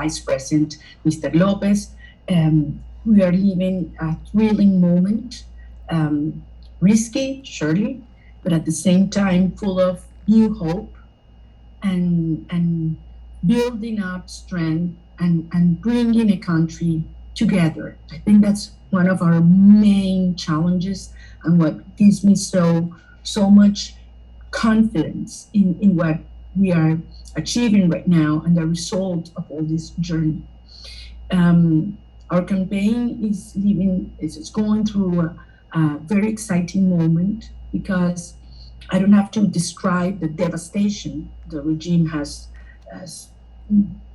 Vice President, Mr. Lopez. We are living a thrilling moment, risky, surely, but at the same time full of new hope and building up strength and bringing a country together. I think that's one of our main challenges and what gives me so much confidence in what we are achieving right now and the result of all this journey. Our campaign is going through a very exciting moment because I don't have to describe the devastation the regime has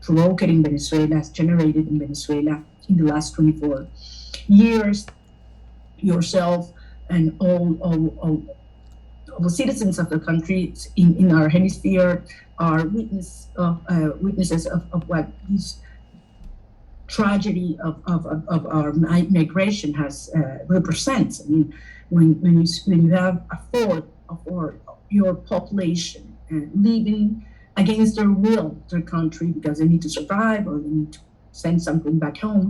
provoked in Venezuela, has generated in Venezuela in the last 24 years. Yourself and all the citizens of the country in our hemisphere are witnesses of what this tragedy of our migration has represents. I mean, when you have a fourth of your population living against their will, their country, because they need to survive or they need to send something back home,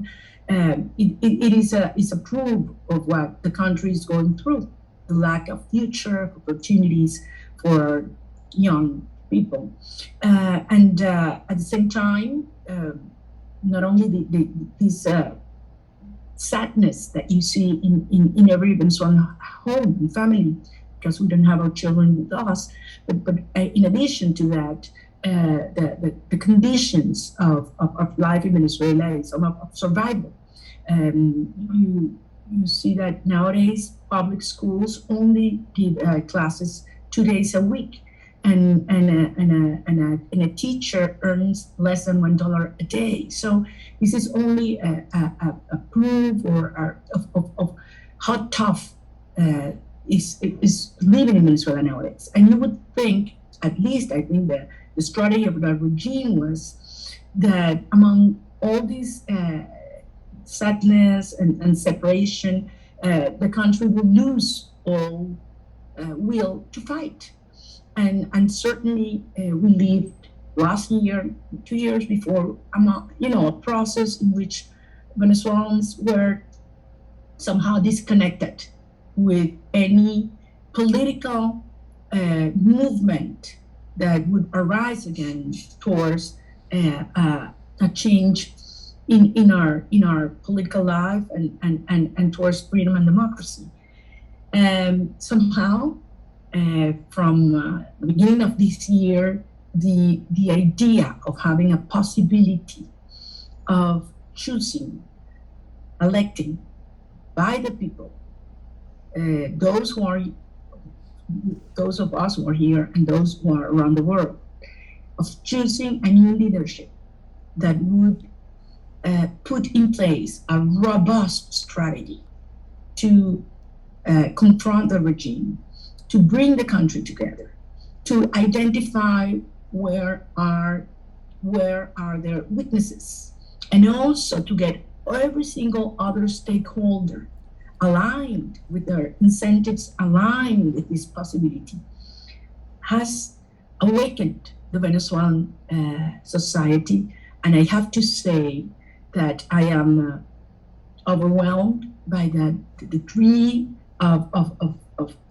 it is a proof of what the country is going through, the lack of future opportunities for young people. And at the same time, not only this sadness that you see in every Venezuelan home and family, because we don't have our children with us, but in addition to that, the conditions of life in Venezuela is of survival. You see that nowadays public schools only give classes 2 days a week, and a teacher earns less than $1 a day. So this is only a proof of how tough is living in Venezuela nowadays. And you would think, at least I think that the strategy of the regime was that among all these sadness and separation, the country will lose all will to fight. And certainly we lived last year, 2 years before, a process in which Venezuelans were somehow disconnected with any political movement that would arise again towards a change in our political life and towards freedom and democracy. Somehow, from the beginning of this year, the idea of having a possibility of electing by the people, those of us who are here and those who are around the world, of choosing a new leadership that would put in place a robust strategy to confront the regime, to bring the country together, to identify where are their weaknesses, and also to get every single other stakeholder aligned with their incentives, aligned with this possibility, has awakened the Venezuelan society. And I have to say that I am overwhelmed by the degree of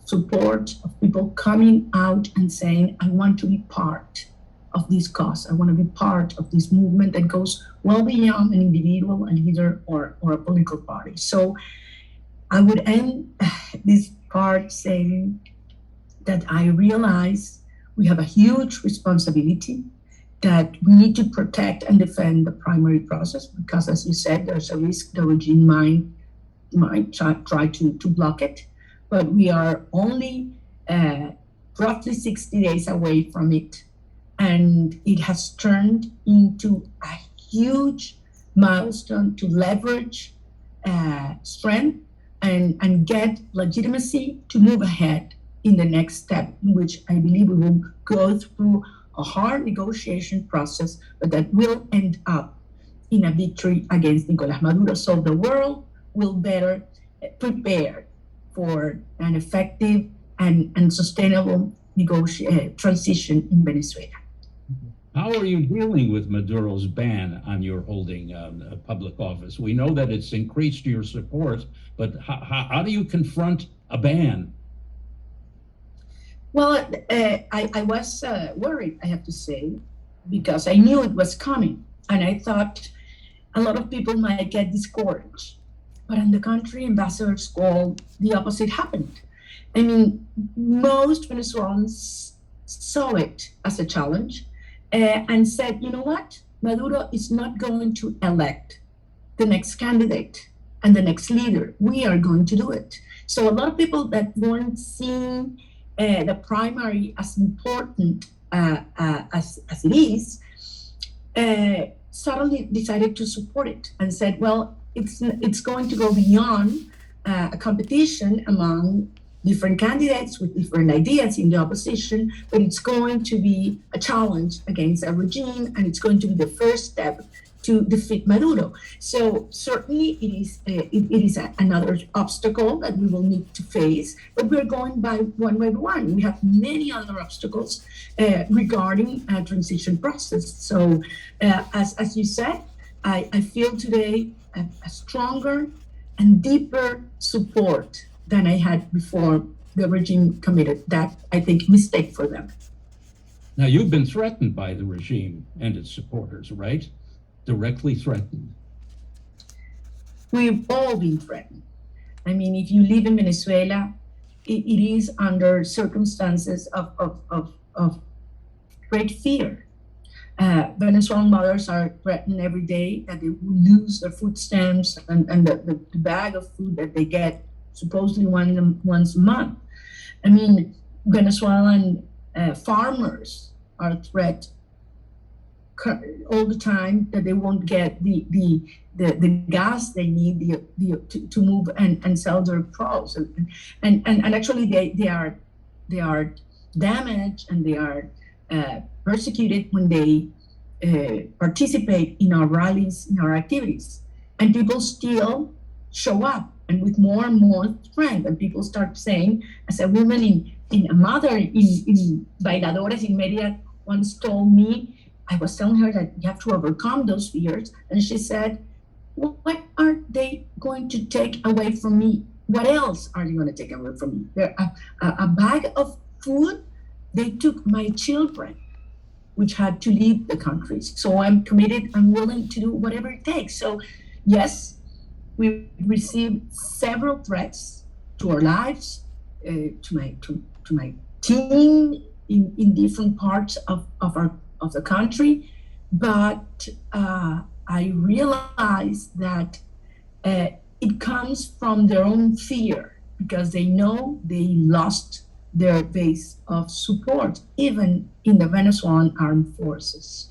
support of people coming out and saying, I want to be part of this cause. I want to be part of this movement that goes well beyond an individual, a leader, or a political party. So I would end this part saying that I realize we have a huge responsibility, that we need to protect and defend the primary process, because, as you said, there's a risk the regime might try to block it. But we are only roughly 60 days away from it. And it has turned into a huge milestone to leverage strength and get legitimacy to move ahead in the next step, in which I believe we will go through a hard negotiation process, but that will end up in a victory against Nicolás Maduro. So the world will better prepare for an effective and sustainable transition in Venezuela. How are you dealing with Maduro's ban on your holding public office? We know that it's increased your support, but how do you confront a ban? Well, I was worried, I have to say, because I knew it was coming. And I thought a lot of people might get discouraged. But on the contrary, Ambassador Skoll, the opposite happened. I mean, most Venezuelans saw it as a challenge and said, you know what? Maduro is not going to elect the next candidate and the next leader. We are going to do it. So a lot of people that weren't seeing the primary as important as it is, suddenly decided to support it and said, well, it's going to go beyond a competition among different candidates with different ideas in the opposition, but it's going to be a challenge against a regime, and it's going to be the first step to defeat Maduro. So certainly it is another obstacle that we will need to face, but we're going by one. We have many other obstacles regarding a transition process. So as you said, I feel today a stronger and deeper support than I had before the regime committed that, I think, mistake for them. Now, you've been threatened by the regime and its supporters, right? Directly threatened. We've all been threatened. I mean, if you live in Venezuela, it is under circumstances of great fear. Venezuelan mothers are threatened every day that they will lose their food stamps and the bag of food that they get supposedly once a month. I mean, Venezuelan farmers are threatened all the time that they won't get the gas they need to move and sell their crops, and actually they are damaged and they are persecuted when they participate in our rallies, in our activities, and people still show up and with more and more strength, and people start saying, as a woman in a mother in Bailadores in Merida once told me, I was telling her that you have to overcome those fears. And she said, well, what are they going to take away from me? What else are they going to take away from me? A bag of food, they took my children, which had to leave the country. So I'm committed, I'm willing to do whatever it takes. So yes, we received several threats to our lives, to my team in different parts of the country, but I realized that it comes from their own fear, because they know they lost their base of support, even in the Venezuelan armed forces.